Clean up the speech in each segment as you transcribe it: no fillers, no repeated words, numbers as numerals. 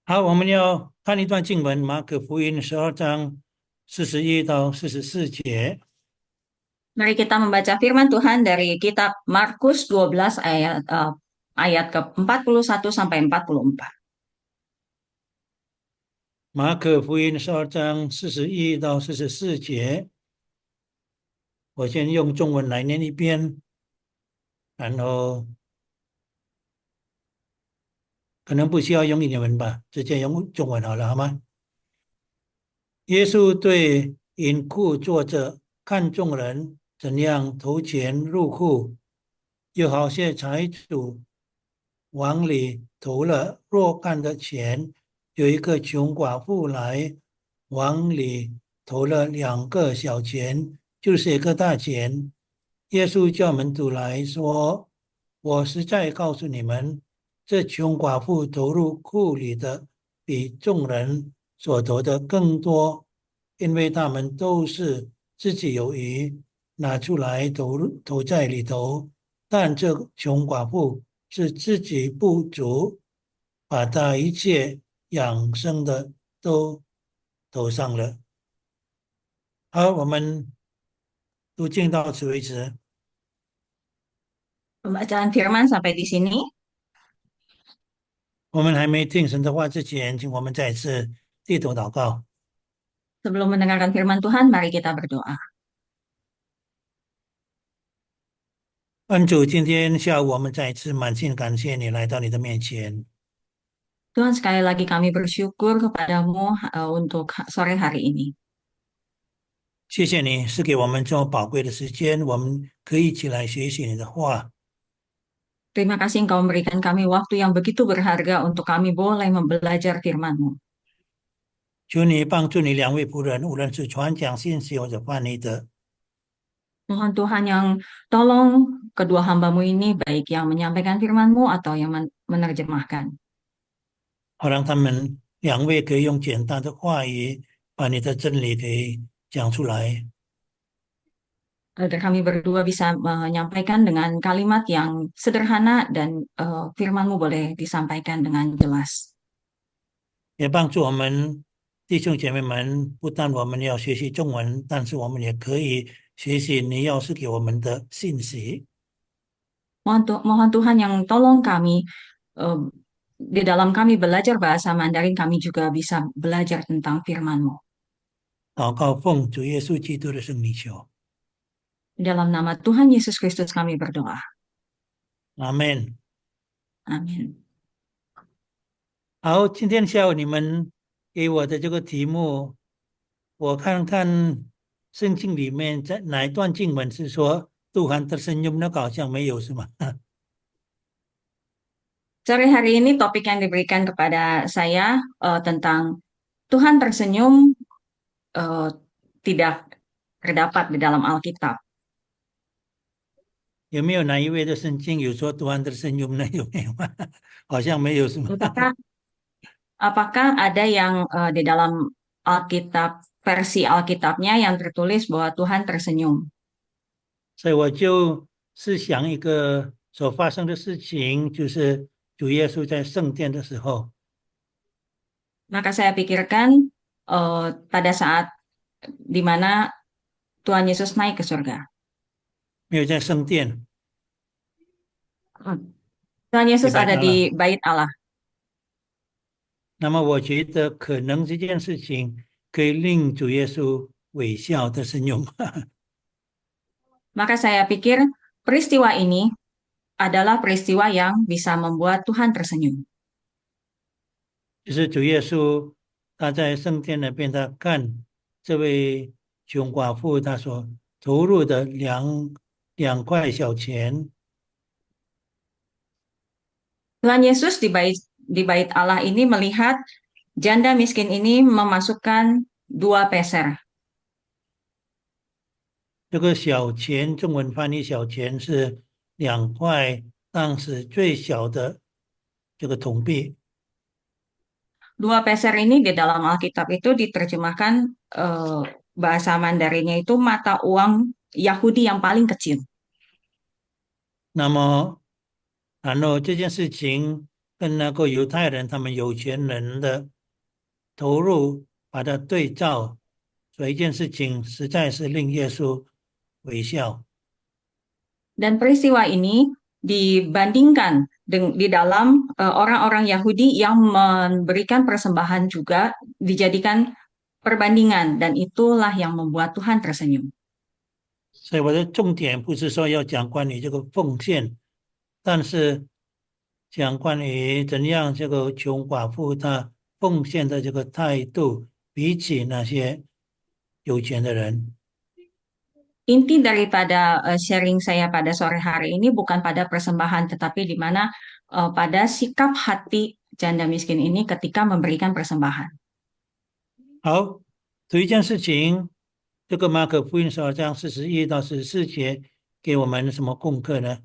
好，我们要看一段经文，马可福音12章41到44节。Mari kita membaca firman Tuhan dari kitab Markus 12 ayat ke-41 sampai 44. 马可福音12章41到44节，我先用中文来念一遍，然后可能不需要用英文吧，直接用中文好了，好吗？耶稣对银库坐着，看众人怎样投钱入库，有好些财主往里投了若干的钱，有一个穷寡妇来往里投了2个小钱，就是一个大钱。耶稣叫门徒来说：“我实在告诉你们，这穷寡妇投入库里的比众人所投的更多，因为他们都是自己有余，拿出来投在里头。但这穷寡妇是自己不足，把她一切养生的都投上了。”好，我们读经到此为止。Pembacaan firman sampai di sini. 我们还没听神的话之前，请我们再次低头祷告。Sebelum mendengarkan firman Tuhan, mari kita berdoa. 恩主，今天下午我们再一次满心感谢你来到你的面前，Tuhan, sekali lagi kami bersyukur kepadamu untuk sore hari ini. 谢谢你是给我们这么宝贵的时间，我们可以一起来学习你的话。Terima kasih Engkau memberikan kami waktu yang begitu berharga untuk kami boleh belajar firman-Mu. 求你帮助你2位仆人，无论是传讲信息或者翻译的，Mohon Tuhan yang tolong kedua hamba-Mu ini, baik yang menyampaikan firman-Mu atau yang menerjemahkan. 好让他们2位可以用简单的话语把你的真理给讲出来。Agar kami berdua bisa menyampaikan dengan kalimat yang sederhana dan firman-Mu boleh disampaikan dengan jelas. 也帮助我们弟兄姐妹们，不但我们要学习中文，但是我们也可以学习你要是给我们的信息。Mohon Tuhan yang tolong kami eh, di dalam kami belajar bahasa Mandarin, kami juga bisa belajar tentang firman-Mu. 祷告奉主耶稣基督的圣名求，Di dalam nama Tuhan Yesus Kristus kami berdoa. 阿门。Amin. 好，今天下午你们给我的这个题目，我看看圣经里面在哪一段经文是说Tuhan tersenyum，那个好像没有是吗？Sore hari ini topik yang diberikan kepada saya tentang Tuhan tersenyum eh, tidak terdapat di dalam Alkitab. 有没有哪一位的圣经有说 Tuhan tersenyum 呢？有没有？好像没有是吗？Apakah apakah ada yang di dalam Alkitab versi Alkitabnya yang tertulis bahwa Tuhan tersenyum? 所以我就是想一个所发生的事情，就是主耶稣在圣殿的时候，Maka saya pikirkan pada saat di mana Tuhan Yesus naik ke surga. 没有在圣殿，Tuhan 礼 Yesus 拜 ada 他了。di bait Allah. 那么我觉得可能这件事情可以令主耶稣微笑的生用，Maka saya pikir peristiwa ini adalah peristiwa yang bisa membuat Tuhan tersenyum. 就是主耶稣他在圣殿那边，他看这位穷寡妇他所投入的两块小钱，Tuhan Yesus di bait Allah ini melihat janda miskin ini memasukkan 2 peser. 这个小钱中文翻译小钱是2块当时最小的这个铜币。Dua peser ini di dalam Alkitab itu diterjemahkan eh, bahasa Mandarinnya itu mata uang Yahudi yang paling kecil. 那么，然后这件事情。跟那个犹太人他们有钱人的投入，把它对照，所以一件事情实在是令耶稣微笑。Dan peristiwa ini dibandingkan di dalam orang-orang Yahudi yang memberikan persembahan juga dijadikan perbandingan dan itulah yang membuat Tuhan tersenyum. 所以我的重点不是说要讲关于这个奉献，但是讲关于怎样这个穷寡妇她奉献的这个态度，比起那些有钱的人。Inti daripada sharing saya pada sore hari ini bukan pada persembahan tetapi di mana pada sikap hati janda miskin ini ketika memberikan persembahan. 好，有一件事情，这个马可福音12章41到44节给我们什么功课呢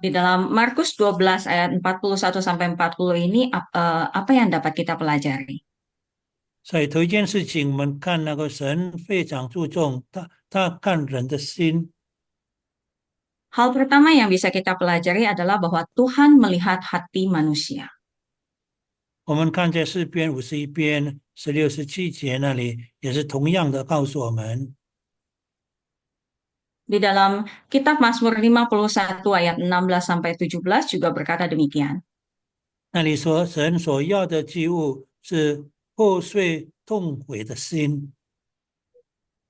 ？Di dalam Markus 12 ayat 41 sampai 40 ini apa yang dapat kita pelajari? 所以头一件事情，我们看那个神非常注重他看人的心。Hal pertama yang bisa kita pelajari adalah bahwa Tuhan melihat hati manusia. 我们看在诗篇51篇16、17节那里，也是同样的告诉我们， Di dalam kitab Mazmur 51 ayat 16 sampai 17 juga berkata demikian. 那里说神所要的祭物是破碎痛悔的心，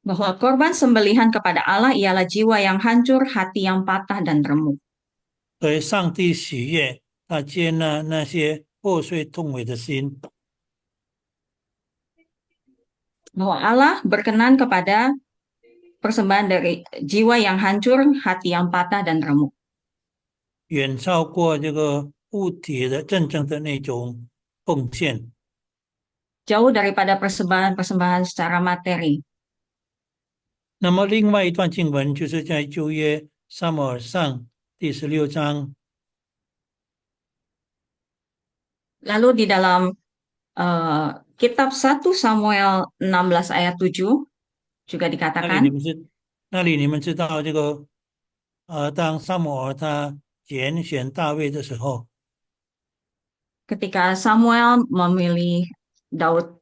Bahwa korban sembelihan kepada Allah ialah jiwa yang hancur, hati yang patah dan remuk. 所以上帝喜悦他接纳那些破碎痛悔的心。 Bahwa Allah berkenan kepada persembahan dari jiwa yang hancur, hati yang patah dan remuk. 远超过这个物体的真正的那种奉献。 Jauh daripada persembahan-persembahan secara materi. 那么另外一段经文就是在旧约撒母耳上第16章， Lalu di dalam kitab 1 Samuel 16 ayat 7 juga 那里 dikatakan, 你们知道这个当撒母耳他拣选大卫的时候， ketika Samuel memilih Daud,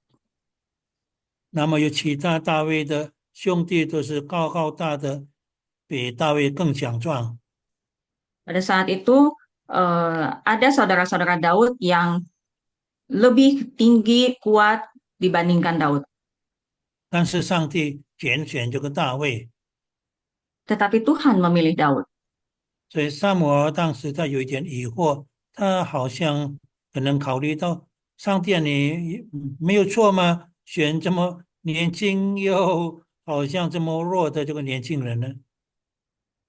那么有其他大卫的兄弟都是高高大的，比大卫更强壮。 pada saat itu ada saudara-saudara Daud yang lebih tinggi, kuat dibandingkan Daud. 但是上帝拣选这个大卫， Tetapi Tuhan memilih Daud. 所以撒母耳当时他有一点疑惑，他好像可能考虑到上帝啊，你没有错吗？选这么年轻又好像这么弱的这个年轻人呢？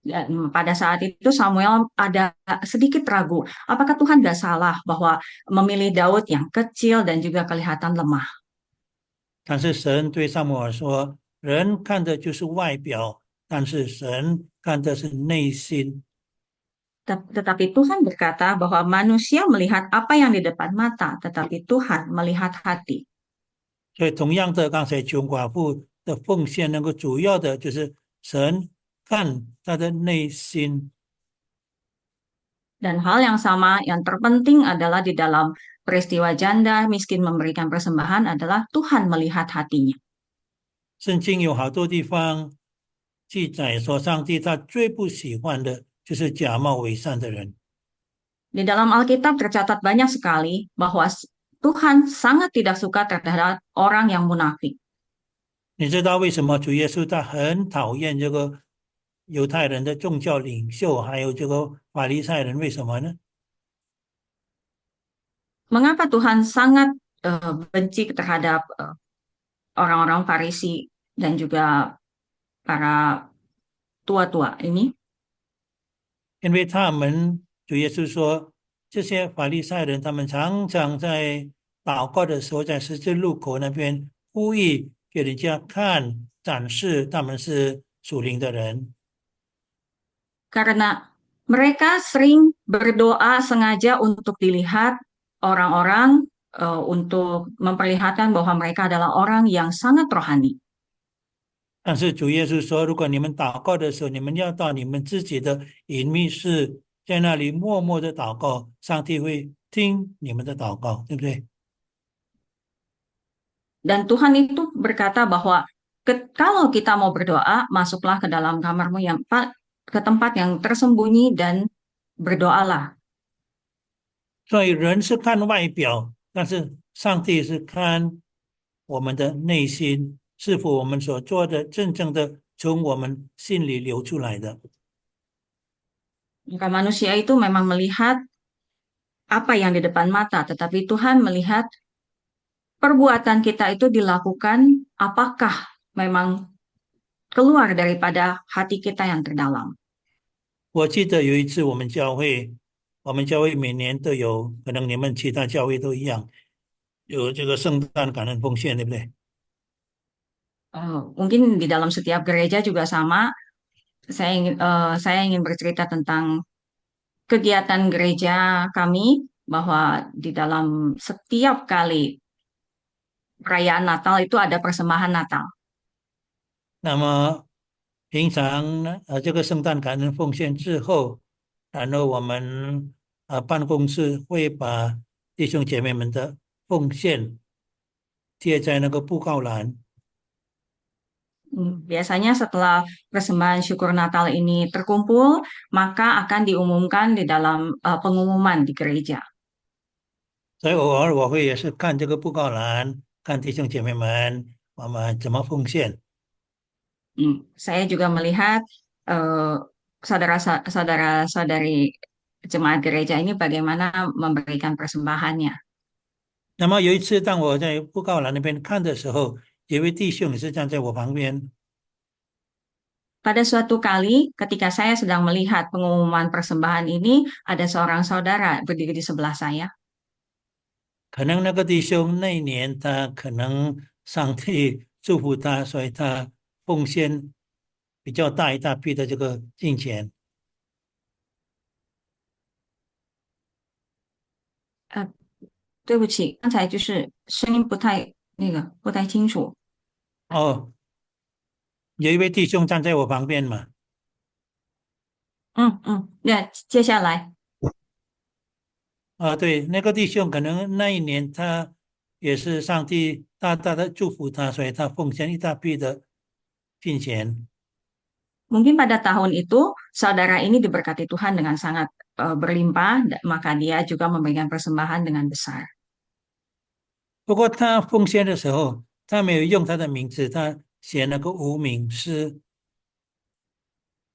Dan pada saat itu Samuel ada sedikit ragu, apakah Tuhan nggak salah bahwa memilih Daud yang kecil dan juga kelihatan lemah. 但是神对撒母耳说：“人看的就是外表，但是神看的是内心。” Tetapi Tuhan berkata bahwa manusia melihat apa yang di depan mata, tetapi Tuhan melihat hati. 所以同样的，刚才穷寡妇的奉献，那个主要的就是神看他的内心。 Dan hal yang sama, yang terpenting adalah di dalam peristiwa janda miskin memberikan persembahan adalah Tuhan melihat hatinya. 圣经有好多地方记载说，上帝他最不喜欢的就是假冒伪善的人。 Di dalam Alkitab tercatat banyak sekali bahwa Tuhan sangat tidak suka terhadap orang yang munafik. 你知道为什么主耶稣他很讨厌这个犹太人的宗教领袖，还有这个法利赛人？为什么呢？ Mengapa Tuhan sangat benci terhadap orang-orang Farisi dan juga para tua-tua ini? 因为他们主耶稣说，这些法利赛人他们常常在祷告的时候，在十字路口那边故意给人家看展示他们是属灵的人。 Karena mereka sering berdoa sengaja untuk dilihat orang-orang untuk memperlihatkan bahwa mereka adalah orang yang sangat rohani. 但是主耶稣说，如果你们祷告的时候，你们要到你们自己的隐秘室，在那里默默的祷告，上帝会听你们的祷告，对不对？Dan Tuhan itu berkata bahwa kalau kita mau berdoa, masuklah ke dalam kamarmu ke tempat yang tersembunyi dan berdoalah. 所以人是看外表，但是上帝是看我们的内心，是否我们所做的真正的从我们心里流出来的。Maka manusia itu memang melihat apa yang di depan mata, tetapi Tuhan melihat perbuatan kita itu dilakukan apakah memang keluar daripada hati kita yang terdalam. 我记得有一次我们教会每年都有，可能你们其他教会都一样，有这个圣诞感恩奉献，对不对？Mungkin di dalam setiap gereja juga sama. Saya ingin bercerita tentang kegiatan gereja kami bahwa di dalam setiap kali perayaan Natal itu ada persembahan Natal. 那么平常呢，这个圣诞感恩奉献之后，然后我们办公室会把弟兄姐妹们的奉献贴在那个布告栏。Biasanya setelah persembahan syukur Natal ini terkumpul, maka akan diumumkan di dalam pengumuman di gereja. 所以偶尔我会也是看这个布告栏，看弟兄姐妹们我们怎么奉献。Saya juga melihat eh, saudara-saudari jemaat gereja ini bagaimana memberikan persembahannya. 那么有一次，当我在布告栏那边看的时候，有一位弟兄也是站在我旁边。Pada suatu kali, ketika saya sedang melihat pengumuman persembahan ini, ada seorang saudara berdiri di sebelah saya. 可能那个弟兄那一年他可能上帝祝福他，所以他奉献比较大一大批的这个金钱。呃，对不起，刚才就是声音不太清楚。哦，有一位弟兄站在我旁边嘛。那接下来，啊，对，那个弟兄可能那一年他也是上帝大大的祝福他，所以他奉献一大批的金钱。mungkin pada tahun itu saudara ini diberkati Tuhan dengan sangat berlimpah, maka dia juga memberikan persembahan dengan besar. 不过他奉献的时候，他没有用他的名字，他写那个无名氏。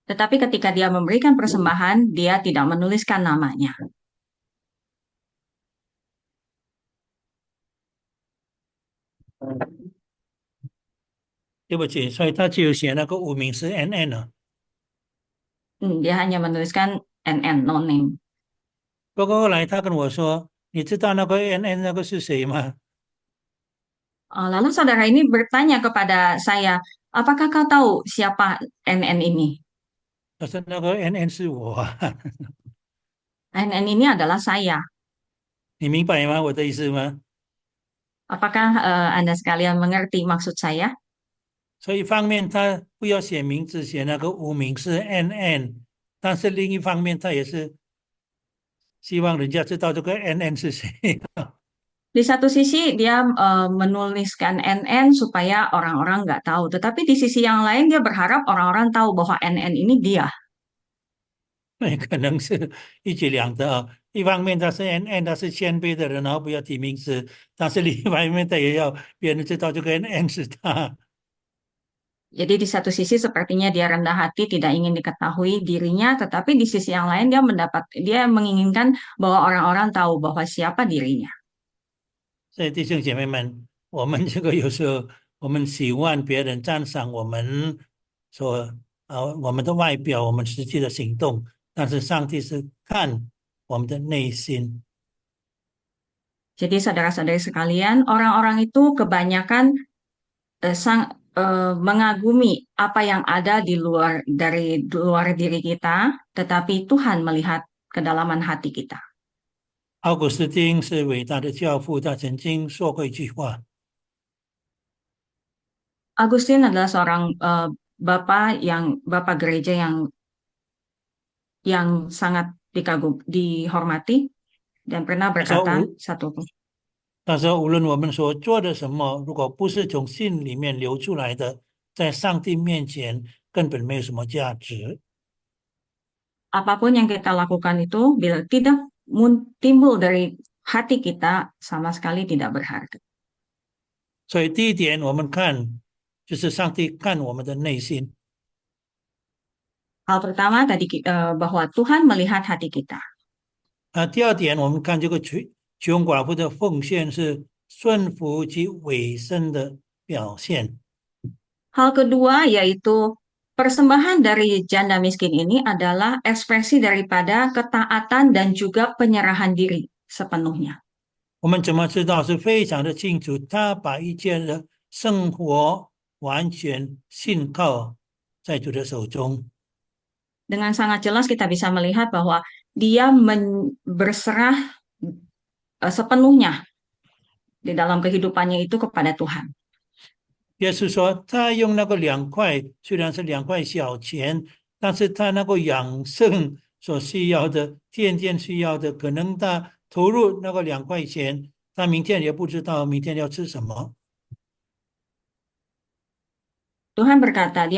Tetapi ketika dia memberikan persembahan, dia tidak menuliskan namanya. 对不起，所以他只有写那个无名氏 NN 了。Dia hanya menuliskan NN, no name. 不过后来他跟我说：“你知道那个 NN 那个是谁吗？” Lalu saudara ini bertanya kepada saya, apakah kau tahu siapa NN ini? 他说：“那个 NN 是我啊。NN ini adalah saya. 你明白吗？我的意思吗？Apakah Anda sekalian mengerti maksud saya? 所以一方面他不要写名字，写那个无名氏 NN，但是另一方面他也是希望人家知道这个 NN 是谁。Di satu sisi dia menuliskan NN supaya orang-orang nggak tahu, tetapi di sisi yang lain dia berharap orang-orang tahu bahwa NN ini dia. 那可能是一举两得啊。一方面他是 NN，他是谦卑的人，然后不要提名字；但是另一方面他也要别人知道这个 NN 是他。Jadi di satu sisi sepertinya dia rendah hati, tidak ingin diketahui dirinya, tetapi di sisi yang lain dia menginginkan bahwa orang-orang tahu bahwa siapa dirinya. 所以弟兄姐妹们，我们这个有时候我们喜欢别人赞赏我们所我们的外表，我们实际的行动，但是上帝是看我们的内心。Jadi saudara-saudari sekalian, orang-orang itu kebanyakan mengagumi apa yang ada dari luar diri kita, tetapi Tuhan melihat kedalaman hati kita. 奥古斯丁是伟大的教父，他曾经说过一句话。Agustin adalah seorang bapak gereja yang sangat dihormati dan pernah 他说 berkata 无，satu 他说无论我们所做的什么，如果不是从心里面流出来的，在上帝面前根本没有什么价值。apapun yang kita lakukan itu bila tidak timbul dari hati kita sama sekali tidak berharga. 所以第一点，我们看就是上帝看我们的内心。 Hal pertama tadi bahwa Tuhan melihat hati kita. 第二点，我们看这个穷寡妇的奉献是顺服及委身的表现。 Hal kedua yaitu persembahan dari janda miskin ini adalah ekspresi daripada ketaatan dan juga penyerahan diri sepenuhnya. 我们怎么知道？是非常的清楚，他把一切的生活完全信靠在主的手中。 Dengan sangat jelas kita bisa melihat bahwa dia berserah sepenuhnya di dalam kehidupannya itu kepada Tuhan. 耶稣说，他用那个2块，虽然是2块小钱，但是他那个养生所需要的、天天需要的，可能他投入那个2块钱，他明天也不知道明天要吃什么。 Tuhan berkata,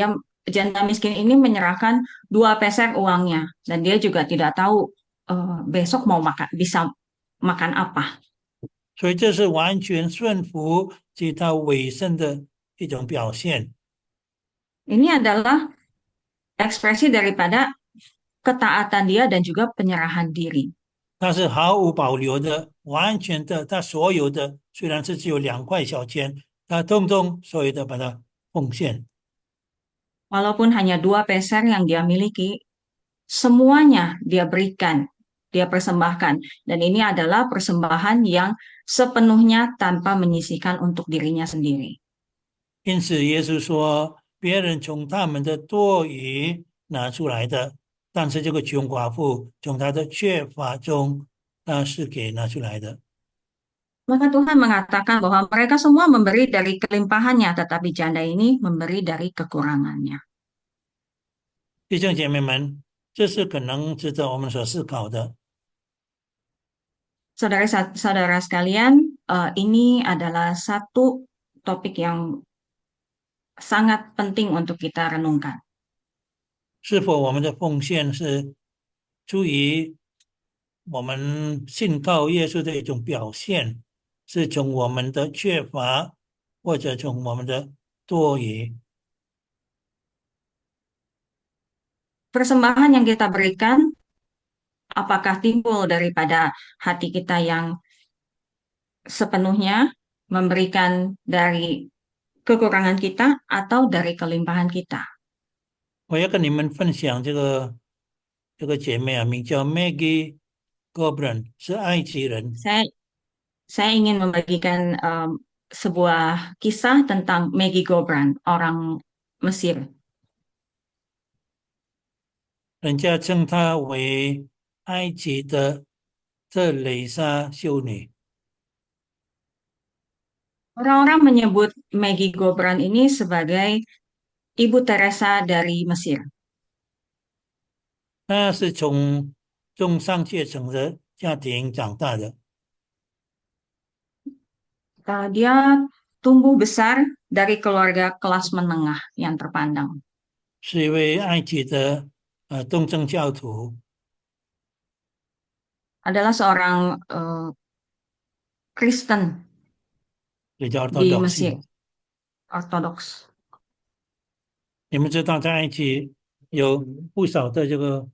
janda miskin ini menyerahkan 2 peser uangnya dan dia juga tidak tahu besok mau bisa makan apa. 所以这是完全顺服及他委身的一种表现。 Ini adalah ekspresi daripada ketaatan dia dan juga penyerahan diri. 他是毫无保留的、完全的，他所有的虽然是只有2块小钱，他通通所有的把它奉献。 Walaupun hanya 2 peser yang dia miliki, semuanya dia berikan, dia persembahkan. Dan ini adalah persembahan yang sepenuhnya tanpa menyisihkan untuk dirinya sendiri. 因此，耶稣说，别人从他们的多余拿出来的，但是这个穷寡妇从她的缺乏中，那是给拿出来的。 Maka Tuhan mengatakan bahwa mereka semua memberi dari kelimpahannya, tetapi janda ini memberi dari kekurangannya. 弟兄姐妹们，这是可能值得我们所思考的。 Saudara-saudara sekalian, ini adalah satu topik yang sangat penting untuk kita renungkan. 是否我们的奉献是出于我们信靠耶稣的一种表现，是从我们的缺乏，或者从我们的多余？ Persembahan yang kita berikan, apakah timbul daripada hati kita yang sepenuhnya memberikan dari kekurangan kita atau dari kelimpahan kita? 我要跟你们分享这个姐妹啊，名叫 Maggie Gobran，是埃及人。 Saya ingin membagikan sebuah kisah tentang Maggie Gobran, orang Mesir. 人家称她为埃及的特蕾莎修女。 Orang-orang menyebut Maggie Gobran ini sebagai Ibu Teresa dari Mesir. 她是从中上阶层的家庭长大的， Dia tumbuh besar dari keluarga kelas menengah yang terpandang. 是一位埃及的东正教徒。 Adalah seorang Kristen 也叫 di Orthodox。 Mesir, Ortodoks. 你们知道，在埃及有不少的这个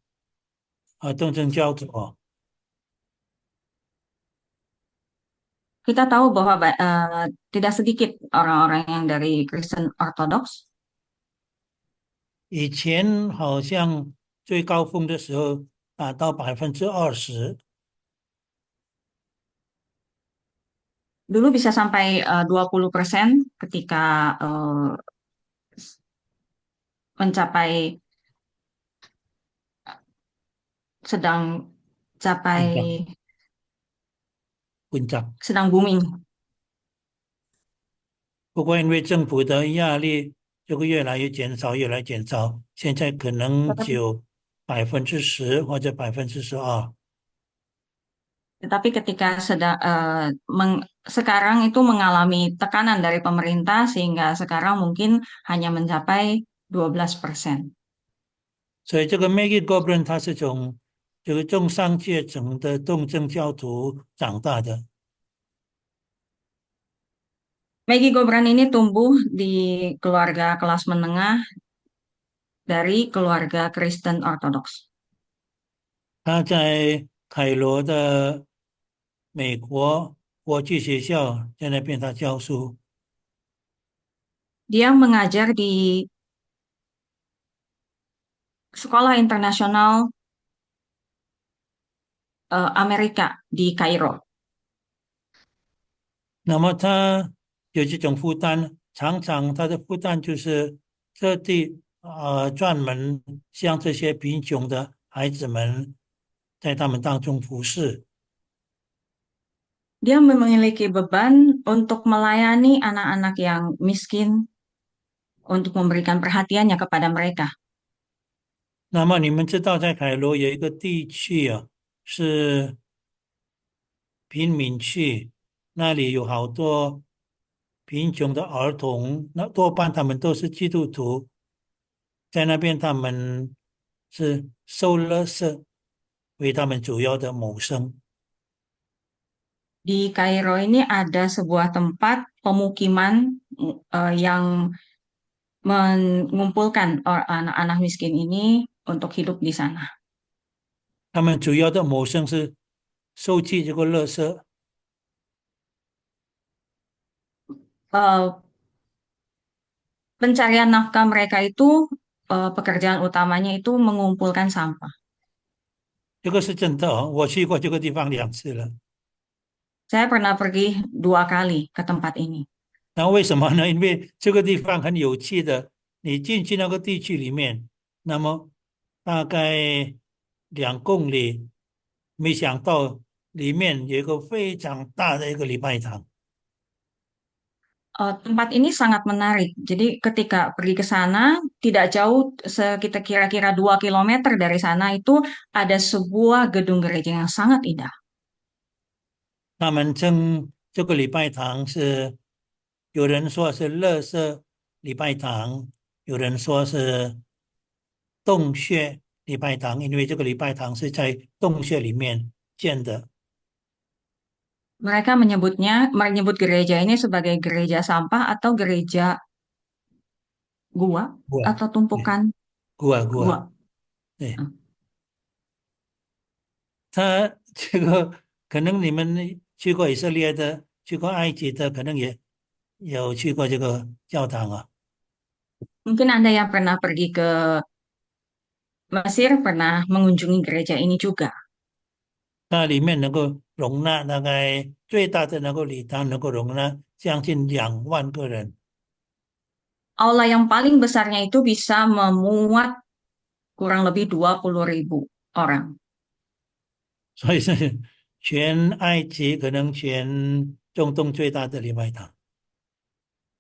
东正教徒哦。 Kita tahu bahwa tidak sedikit orang-orang yang dari Kristen Ortodoks. 以前好像最高峰的时候达到20%。 Dulu bisa sampai 20% ketika mencapai sedang capai Puncak。 sedang booming. 不过因为政府的压力，就会越来越减少，越来越减少。现在可能只有10%或者12%。Tetapi ketika sekarang itu mengalami tekanan dari pemerintah sehingga sekarang mungkin hanya mencapai 12%. 所以这个 Maggie Goldman 他是从这个中上阶层的东正教徒长大的。Maggie Gobran ini tumbuh di keluarga kelas menengah dari keluarga Kristen Ortodoks. 他在凯罗的美国国际学校在那边他教书。Dia mengajar di Sekolah Internasional Amerika di Kairo. 那么他有这种负担，常常他的负担就是特地专门向这些贫穷的孩子们在他们当中服侍。Dia memiliki beban untuk melayani anak-anak yang miskin, untuk memberikan perhatiannya kepada mereka. 那么你们知道，在凯罗有一个地区啊，是贫民区，那里有好多贫穷的儿童，那多半他们都是基督徒，在那边他们是收垃圾为他们主要的谋生。Di Kairo ini ada sebuah tempat pemukiman yang mengumpulkan anak-anak miskin ini untuk hidup di sana. 他们主要的谋生是收集这个垃圾。呃 Pencarian nafkah mereka itu pekerjaan utamanya itu mengumpulkan sampah. 这个是真的哦，我去过这个地方2次了。Saya pernah pergi 2 kali ke tempat ini. 那为什么呢？因为这个地方很有趣的，你进去那个地区里面，那么大概2公里，没想到里面有一个非常大的一个礼拜堂。Tempat ini sangat menarik. Jadi ketika pergi ke sana, tidak jauh, sekitar kira-kira 2 kilometer dari sana itu ada sebuah gedung gereja yang sangat indah. 他们称这个礼拜堂是，有人说是乐色礼拜堂，有人说是洞穴礼拜堂，因为这个礼拜堂是在洞穴里面建的。Mereka menyebut gereja ini sebagai gereja sampah atau gereja gua 过 atau 对，tumpukan 过 gua. 对。Hmm. 他这个可能你们去过以色列的，去过埃及的，可能也有去过这个教堂啊。Mungkin Anda yang pernah pergi ke Mesir pernah mengunjungi gereja ini juga. 那里面能够容纳大概最大的那个礼堂能够容纳将近2万个人。Aula yang paling besarnya itu bisa memuat kurang lebih 20.000 orang. 所以是全埃及可能全中东最大的礼拜堂。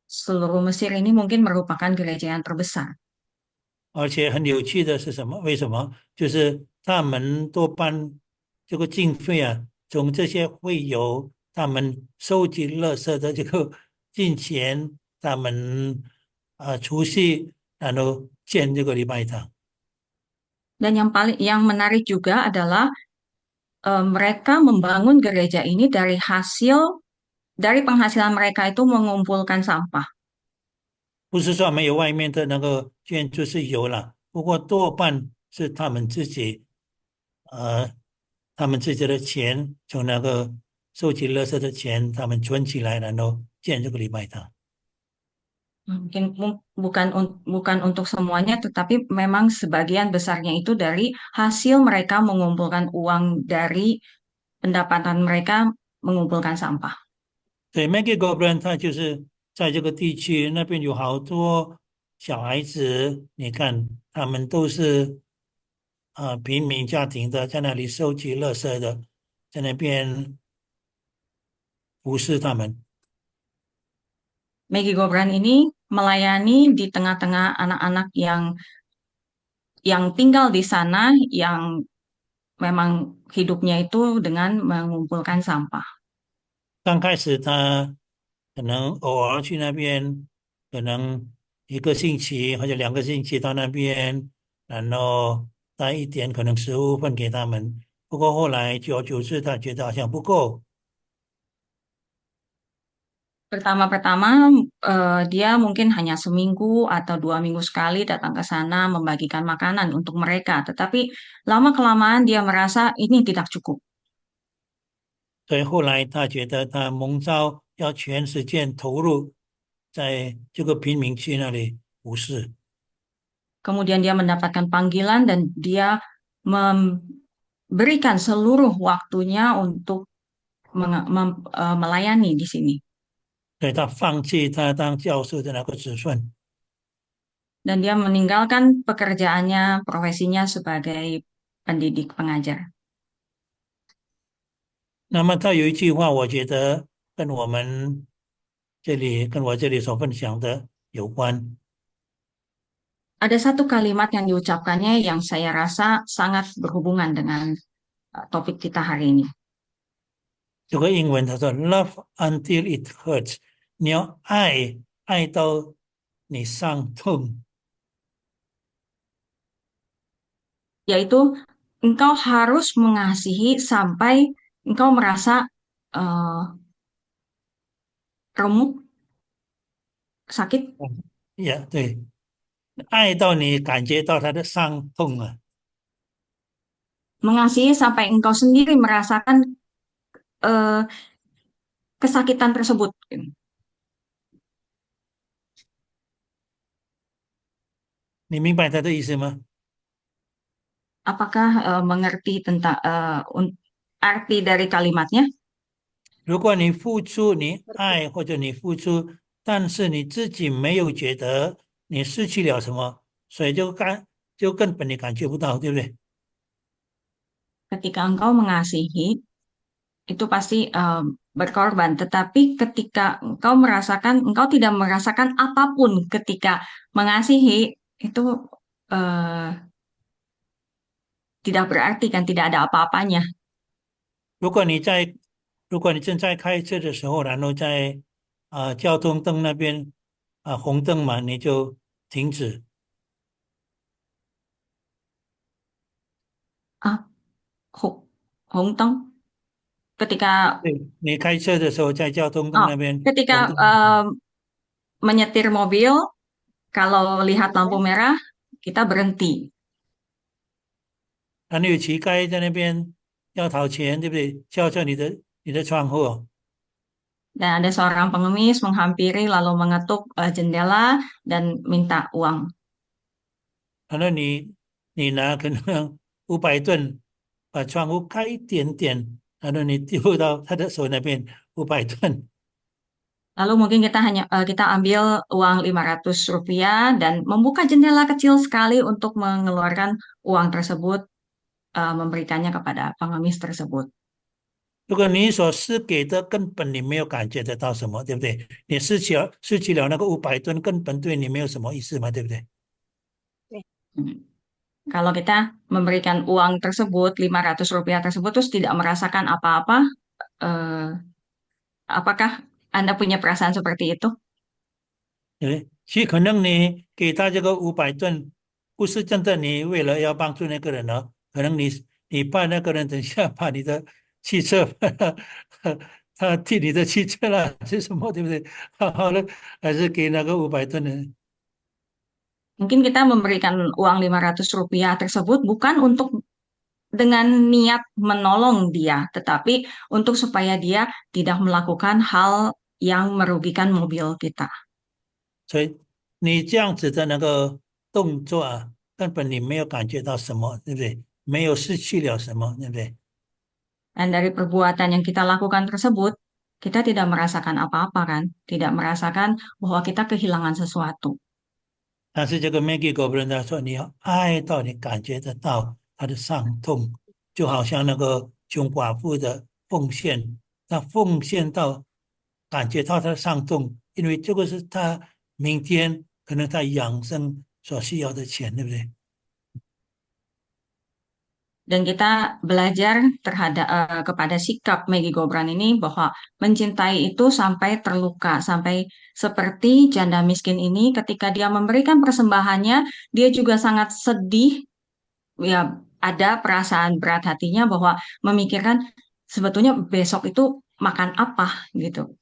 Seluruh Mesir ini mungkin merupakan gereja yang terbesar. 而且很有趣的是什么？为什么？就是他们多半这个经费啊，从这些会友他们收集垃圾的这个金钱，他们储蓄，然后建这个礼拜堂。Dan yang menarik juga adalah mereka membangun gereja ini dari penghasilan mereka itu mengumpulkan sampah. 不是说没有外面的那个捐助是有了，不过多半是呃，他们自己的钱从那个收集垃圾的钱，他们存起来，然后建这个礼拜堂。Mungkin bukan untuk semuanya, tetapi memang sebagian besarnya itu dari hasil mereka mengumpulkan uang dari pendapatan mereka mengumpulkan sampah. 对 Maggie Goldman 他就是在这个地区那边有好多小孩子，你看他们都是平民家庭的，在那里收集垃圾的，在那边服侍他们。Maggie Gobran ini melayani di tengah-tengah anak-anak yang tinggal di sana yang memang hidupnya itu dengan mengumpulkan sampah. 刚开始他可能偶尔去那边，可能一个星期或者2个星期到那边，然后带一点可能食物分给他们。不过后来久而久之，他觉得好像不够，Pertama-pertama dia mungkin hanya seminggu atau 2 minggu sekali datang ke sana membagikan makanan untuk mereka, tetapi lama-kelamaan dia merasa ini tidak cukup. 所以后来他觉得他蒙召要全时间投入在这个贫民区那里服侍。Kemudian dia mendapatkan panggilan dan dia memberikan seluruh waktunya untuk melayani di sini. 所以他放弃他当教授的那个职分。Dan dia meninggalkan pekerjaannya, profesinya sebagai pendidik pengajar. 那么他有一句话，我觉得跟我们这里跟我这里所分享的有关。Ada satu kalimat yang diucapkannya yang saya rasa sangat berhubungan dengan topik kita hari ini. 这个英文他说 "Love until it hurts"，你要爱到你伤痛。Yaitu engkau harus mengasihi sampai engkau merasa eh, remuk, sakit, 呀，对，爱到你感觉到他的伤痛啊。mengasihi sampai engkau sendiri merasakan eh, kesakitan tersebut. 你明白他的意思吗？Apakah mengerti tentang arti dari kalimatnya? 如果你付出，你爱或者你付出，但是你自己没有觉得你失去了什么，所以就根本你感觉不到，对不对？Ketika engkau mengasihi, itu pasti berkorban. Tetapi ketika engkau merasakan, engkau tidak merasakan apapun ketika mengasihi, itu eh, tidak berarti kan, tidak ada apa-apanya. 如果你在，如果你正在开车的时候，然后在交通灯那边红灯嘛，你就停止。Ah, hu- Hongtong. Ketika对，你开车的时候在交通灯oh,那边ketika红灯，menyetir mobil, kalau lihat lampu merah, kita berhenti. 然后有乞丐在那边要讨钱，对不对？敲敲你的窗户，Dan ada seorang pengemis menghampiri lalu mengetuk jendela dan minta uang. 然后你拿可能500吨把窗户开一点点，然后你丢到他的手那边500吨，Lalu mungkin kita ambil uang Rp500 dan membuka jendela kecil sekali untuk mengeluarkan uang tersebut, memberikannya kepada pengemis tersebut. 如果你所施给的根本你没有感觉得到什么，对不对？你失去了那个500吨，根本对你没有什么意思嘛，对不对？Hmm. Kalau kita memberikan uang tersebut, Rp500 tersebut, terus tidak merasakan apa-apa, eh, apakah Anda punya perasaan seperti itu? 对，其实可能你给他这个500吨，不是真的你为了要帮助那个人哦，可能你怕那个人等一下把你的汽车，他替你的汽车了，是什么对不对？好了，还是给那个500吨的。Mungkin kita memberikan uang Rp500 tersebut bukan untuk dengan niat menolong dia, tetapi untuk supaya dia tidak melakukan hal yang merugikan mobil kita. 所以你这样子的那个动作啊，根本你没有感觉到什么，对不对？没有失去了什么，对不对？Dan dari perbuatan yang kita lakukan tersebut, kita tidak merasakan apa-apa kan? Tidak merasakan bahwa kita kehilangan sesuatu. 但是这个 Maggie 狗不人他说，你要爱到你感觉得到他的伤痛，就好像那个穷寡妇的奉献，他奉献到感觉到他的伤痛，因为这个是他明天可能他养生所需要的钱，对不对？ Dan kita belajar kepada sikap Maggie Gobran ini bahwa mencintai itu sampai terluka, sampai seperti janda miskin ini ketika dia memberikan persembahannya, dia juga sangat sedih, ya ada perasaan berat hatinya bahwa memikirkan sebetulnya besok itu makan apa gitu.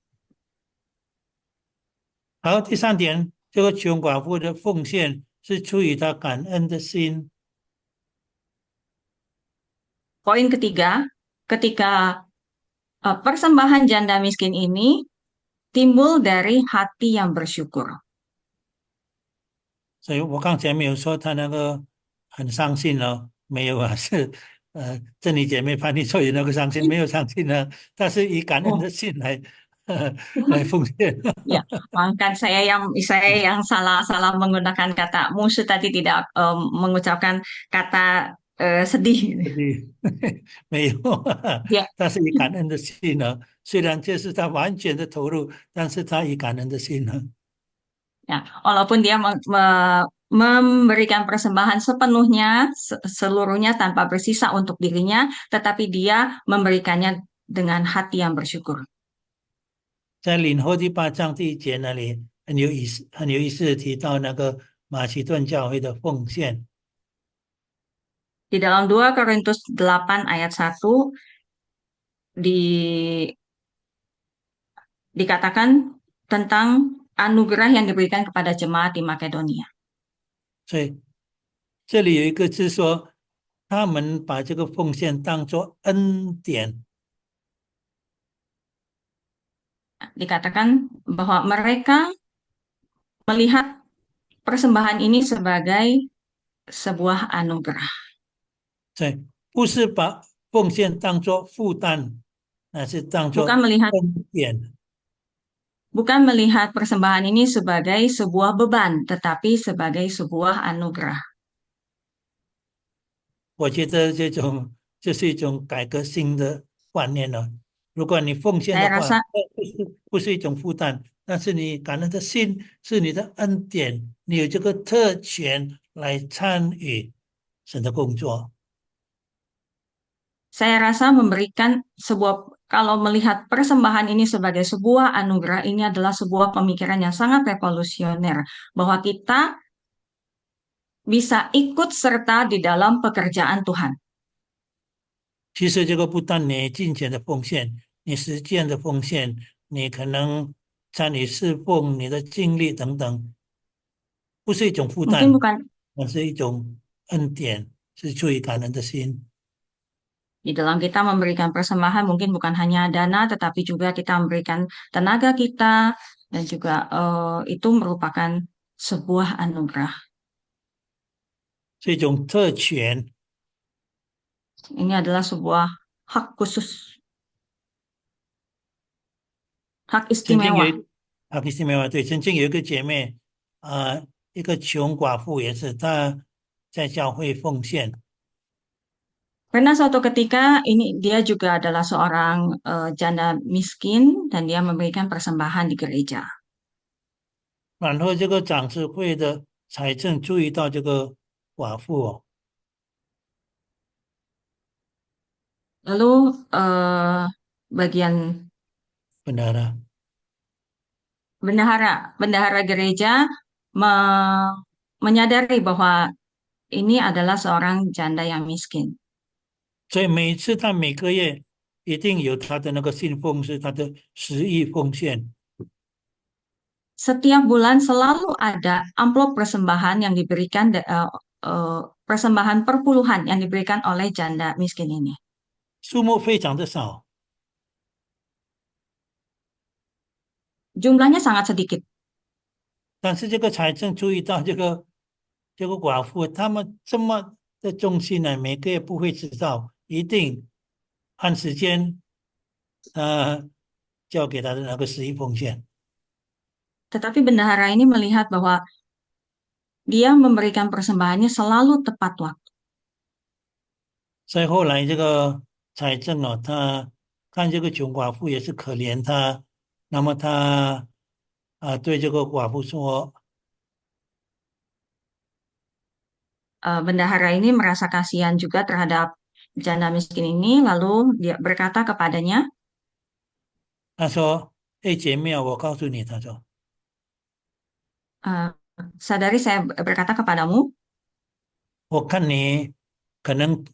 好，第三点，这个穷寡妇的奉献是出于她感恩的心。Poin ketiga, ketika persembahan janda miskin ini timbul dari hati yang bersyukur. 所以我刚才没有说她那个很伤心哦，没有啊，是真理姐妹翻译错语那个伤心，没有伤心呢，她是以感恩的Oh,心来来奉献。ya, maafkan saya yang salah salah menggunakan kata musuh tadi tidak mengucapkan kata sedih. 对，没有啊，Ya, 他是以感恩的心呢，虽然这是他完全的投入，但是他以感恩的心呢，ya, walaupun dia memberikan persembahan sepenuhnya, seluruhnya tanpa bersisa untuk dirinya, tetapi dia memberikannya dengan hati yang bersyukur. 在领后第8章第1节那里很有意思的提到那个马其顿教会的奉献。Di dalam 2 Korintus 8 ayat 1 di, dikatakan tentang anugerah yang diberikan kepada jemaat di Makedonia. 所以这里有一个字说，他们把这个奉献当作恩典， Dikatakan bahwa mereka melihat persembahan ini sebagai sebuah anugerah. 所以不是把奉献当作负担，而是当 Bukan 作 melihat 恩典。bukan melihat persembahan ini sebagai sebuah beban, tetapi sebagai sebuah anugerah. 我觉得这种就是一种改革新的观念了。如果你奉献的 Saya 话，rasa 不是一种负担，但是你感恩的心是你的恩典，你有这个特权来参与神的工作。Saya rasa memberikan kalau melihat persembahan ini sebagai sebuah anugerah, ini adalah sebuah pemikiran yang sangat revolusioner, bahwa kita bisa ikut serta di dalam pekerjaan Tuhan. 其实这个不但你金钱的奉献，你时间的奉献，你可能参与侍奉、你的精力等等，不是一种负 Mungkin 担， bukan 而是一种恩典，是出于感恩的心。di dalam kita memberikan persembahan, mungkin bukan hanya dana, tetapi juga kita memberikan tenaga kita, dan juga itu merupakan sebuah anugerah. 是一种特权。 Ini adalah sebuah hak khusus, hak 曾经有 istimewa. 阿克西梅瓦对，曾经有一个姐妹一个穷寡妇也是，她在教会奉献， Karena suatu ketika ini dia juga adalah seorang janda miskin dan dia memberikan persembahan di gereja. 然后这个长执会的财政注意到这个寡妇哦， Lalu bagian 本来呢， bendahara gereja menyadari bahwa ini adalah seorang janda yang miskin. 所以每次她每个月一定有她的那个信奉是她的10亿奉献， Setiap bulan selalu ada amplop persembahan yang diberikan persembahan perpuluhan yang diberikan oleh janda miskin ini. 数目非常的少， Jumlahnya sangat sedikit. 但是这个财政注意到这个寡妇，他们这么的忠心呢，每个月不会迟到，一定按时间交给他的那个10亿奉献。 Tetapi bendahara ini melihat bahwa dia memberikan persembahannya selalu tepat waktu. 所以后来这个财政哦，他看这个穷寡妇也是可怜他，那么他对这个寡妇说， Bendahara ini merasa kasihan juga terhadap janda miskin ini, lalu dia berkata kepadanya, 他说：“哎，姐妹啊，我告诉你，他说 "Eh, sadari saya berkata kepadamu, 我看你可能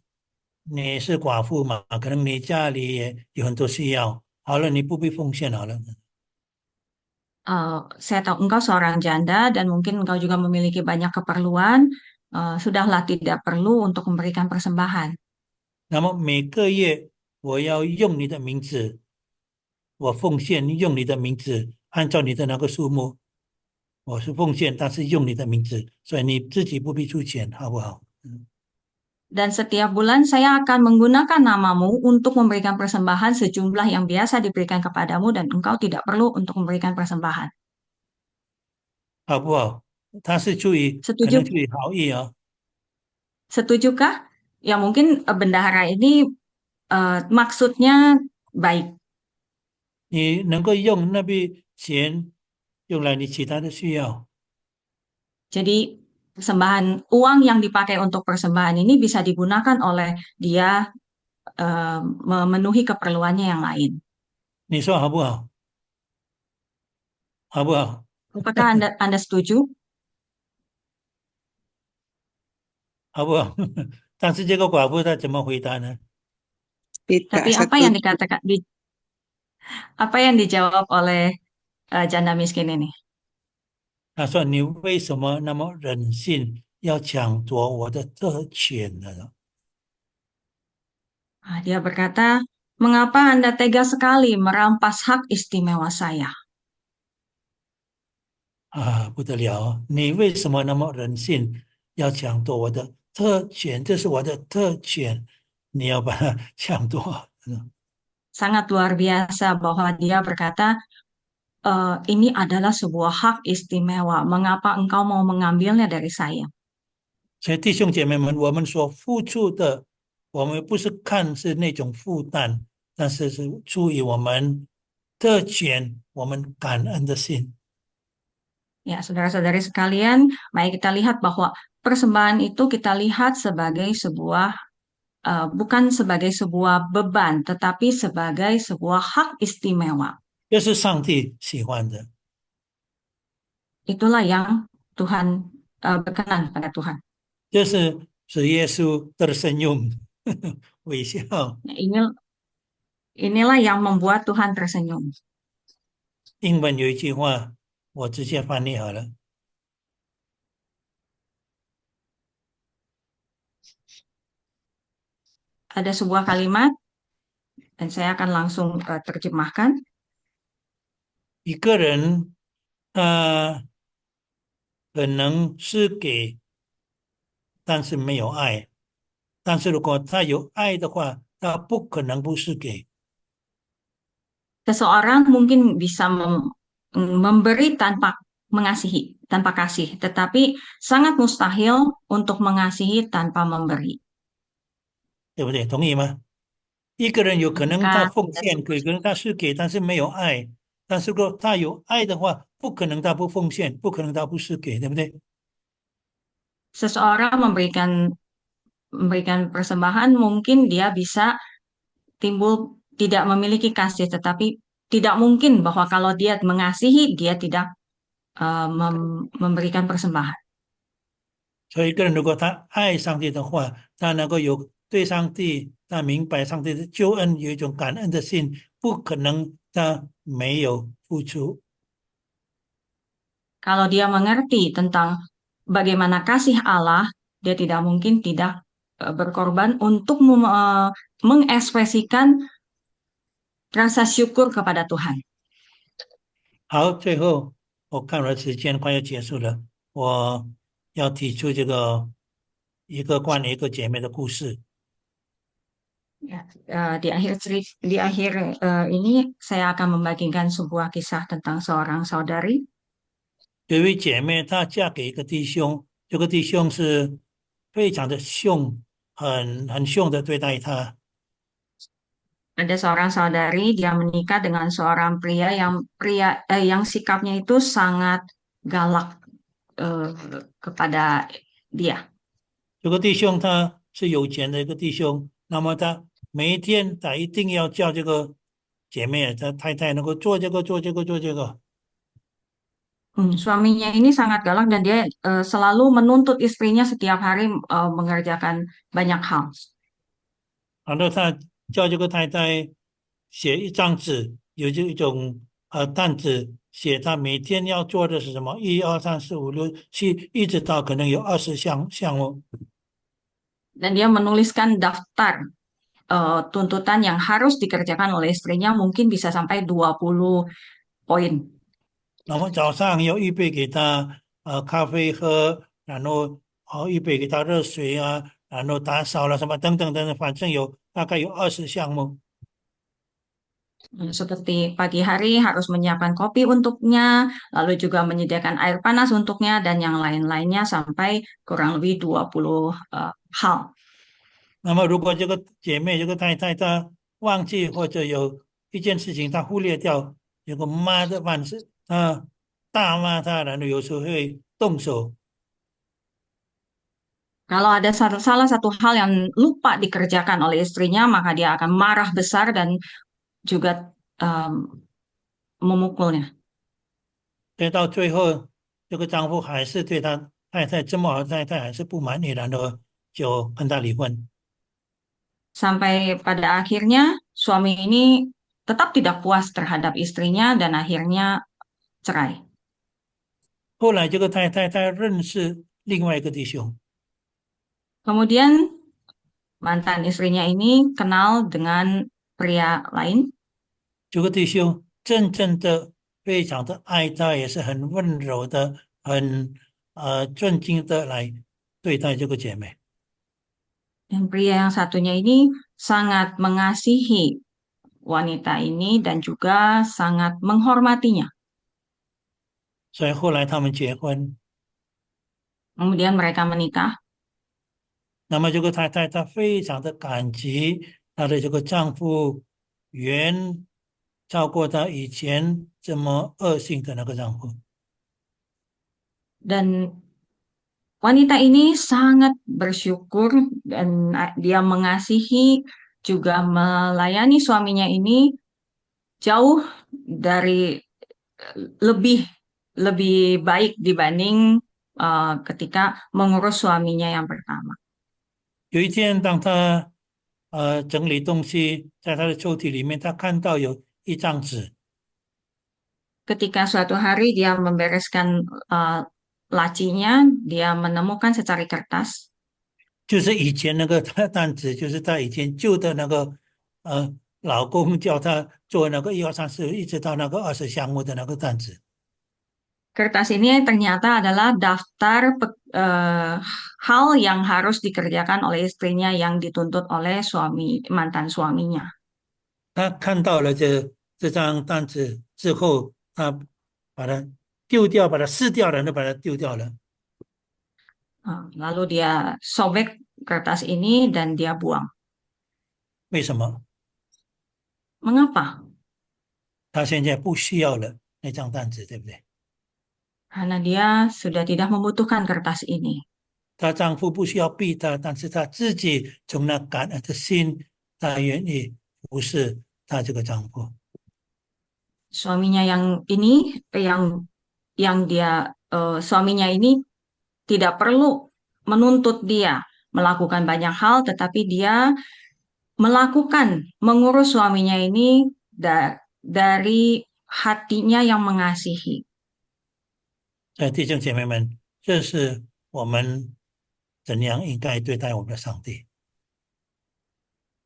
你是寡妇嘛，可能你家里也有很多需要，好了，你不必奉献好了。saya tahu engkau seorang janda dan mungkin engkau juga memiliki banyak keperluan, sudahlah tidak perlu untuk memberikan persembahan. 那么每个月我要用你的名字，我奉献用你的名字，按照你的那个数目，我是奉献，但是用你的名字，所以你自己不必出钱，好不好？” Dan setiap bulan saya akan menggunakan namamu untuk memberikan persembahan sejumlah yang biasa diberikan kepadamu dan engkau tidak perlu untuk memberikan persembahan. 好不好？他是出于可能 Setuju? 出于好意啊、Setujukah? Ya mungkin bendahara ini maksudnya baik. 你能够用那笔钱用来你其他的需要，Jadi persembahan uang yang dipakai untuk persembahan ini bisa digunakan oleh dia memenuhi keperluannya yang lain. 你说好不好？好不好？Apakah Anda setuju? 好不好？但是这个寡妇她怎么回答呢？Tidak Tapi setuju. apa yang dijawab oleh janda miskin ini? 她说：“你为什么那么忍心要抢夺我的特权呢？” Ah, dia berkata, "Mengapa Anda tega sekali merampas hak istimewa saya?" 啊，不得了哦！你为什么那么忍心要抢夺我的特权？这是我的特权，你要把它抢夺。Sangat luar biasa bahwa dia berkata, ini adalah sebuah hak istimewa. Mengapa engkau mau mengambilnya dari saya? 所以弟兄姐妹们，我们所付出的，我们不是看是那种负担，但是是出于我们特权，我们感恩的心。Ya, saudara-saudari sekalian, mari kita lihat bahwa persembahan itu kita lihat sebagai sebuah, bukan sebagai sebuah beban, tetapi sebagai sebuah hak istimewa. 这是上帝喜欢的， Itulah yang Tuhan berkenan pada Tuhan. 这是使耶稣 tersenyum 微笑。Nah, inilah yang membuat Tuhan tersenyum. 英文有一句话，我直接翻译好了。Ada sebuah kalimat dan saya akan langsung terjemahkan. 一个人他可能是给，但是没有爱；但是如果他有爱的话，他不可能不是给。Seseorang mungkin bisa memberi tanpa mengasihi, tanpa kasih, tetapi sangat mustahil untuk mengasihi tanpa memberi. 对不对？同意吗？一个人有可能他 Apakah 奉 Anda 献，有 setuju? 可能他是给，但是没有爱。但是如果他有爱的话，不可能他不奉献，不可能他不是给，对不对？ Seseorang memberikan persembahan, mungkin dia bisa timbul tidak memiliki kasih, tetapi tidak mungkin bahwa kalau dia mengasihi, dia tidak memberikan persembahan. 所以一个人如果他爱上帝的话，他能够有对上帝，他明白上帝的救恩，有一种感恩的心，不可能他没有付出。 Kalau dia mengerti tentang bagaimana kasih Allah, dia tidak mungkin tidak berkorban untuk mengekspresikan rasa syukur kepada Tuhan. 好，最后我看了时间快要结束了，我要提出这个一个关于一个姐妹的故事。 Ya, di akhir ini saya akan membagikan sebuah kisah tentang seorang saudari. 有一位姐妹，她嫁给一个弟兄，这个弟兄是非常的凶，很凶的对待她。 Ada seorang saudari, dia menikah dengan seorang yang sikapnya itu sangat galak kepada dia. 这个弟兄他是有钱的一个弟兄，那么他每一天一定要叫这个姐妹，他太太能够做这个做这个做这个，Suaminya ini sangat galak dan dia selalu menuntut istrinya setiap hari mengerjakan banyak hal. 然后他叫这个太太写一张纸，有这一种单子，写他每天要做的是什么，一二三四五六七，一直到可能有20项目。Dan dia menuliskan daftar tuntutan yang harus dikerjakan oleh istrinya mungkin bisa sampai 20 poin. 那么早上要预备给他咖啡喝，然后预备给他热水啊，然后打扫了什么等等等等，反正大概有20项目。Seperti pagi hari harus menyiapkan kopi untuknya, lalu juga menyediakan air panas untuknya, dan yang lain-lainnya sampai kurang lebih 20 hal. 那么如果这个姐妹这个太太她忘记或者有一件事情她忽略掉，有个骂的反是大骂她，然后有时候会动手。Kalau ada salah satu hal yang lupa dikerjakan oleh istrinya, maka dia akan marah besar dan juga em, memukulnya. 所以到最后，这个丈夫还是对他太太这么好的太太还是不满意，然后就跟他离婚。Sampai pada akhirnya suami ini tetap tidak puas terhadap istrinya dan akhirnya cerai. 后来这个太太她认识另外一个弟兄，Kemudian mantan istrinya ini kenal dengan pria lain 这个弟兄真正的非常的爱她，也是很温柔的、很尊敬的来对待这个姐妹。dan pria yang satunya ini sangat mengasihi wanita ini dan juga sangat menghormatinya. 所以后来他们结婚，Kemudian mereka menikah. 那么这个太太她非常的感激她的这个丈夫，远超过她以前这么恶性的那个丈夫。Dan wanita ini sangat bersyukur dan dia mengasihi juga melayani suaminya ini jauh dari lebih lebih baik dibanding ketika mengurus suaminya yang pertama. 有一天，当她整理东西，在她的抽屉里面，她看到有一张纸，Ketika suatu hari dia membereskan lacinya, dia menemukan secari kertas. 就是以前那个单子，就是她以前旧的那个老公叫她做那个一二三四，一直到那个20项目的那个单子。Kertas ini ternyata adalah daftar hal yang harus dikerjakan oleh istrinya yang dituntut oleh mantan suaminya. 她看到了这张单子之后，她把它丢掉，把它撕掉了，就把它丢掉了。Lalu dia sobek kertas ini dan dia buang. 为什么？Mengapa? 她现在不需要了那张单子，对不对？Karena dia sudah tidak membutuhkan kertas ini. 她丈夫不需要逼她，但是她自己从那感恩的心，她愿意服侍她这个丈夫。Suaminya yang ini, suaminya ini tidak perlu menuntut dia melakukan banyak hal, tetapi dia mengurus suaminya ini dari hatinya yang mengasihi. 弟兄姐妹们，这是我们怎样应该对待我们的上帝。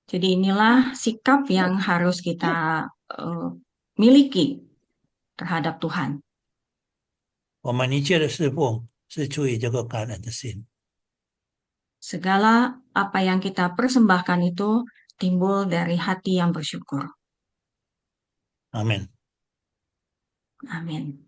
Jadi inilah sikap yang harus kita miliki terhadap Tuhan. 我们一切的侍奉是出于这个感恩的心。Segala apa yang kita persembahkan itu timbul dari hati yang bersyukur. 阿门。Amin.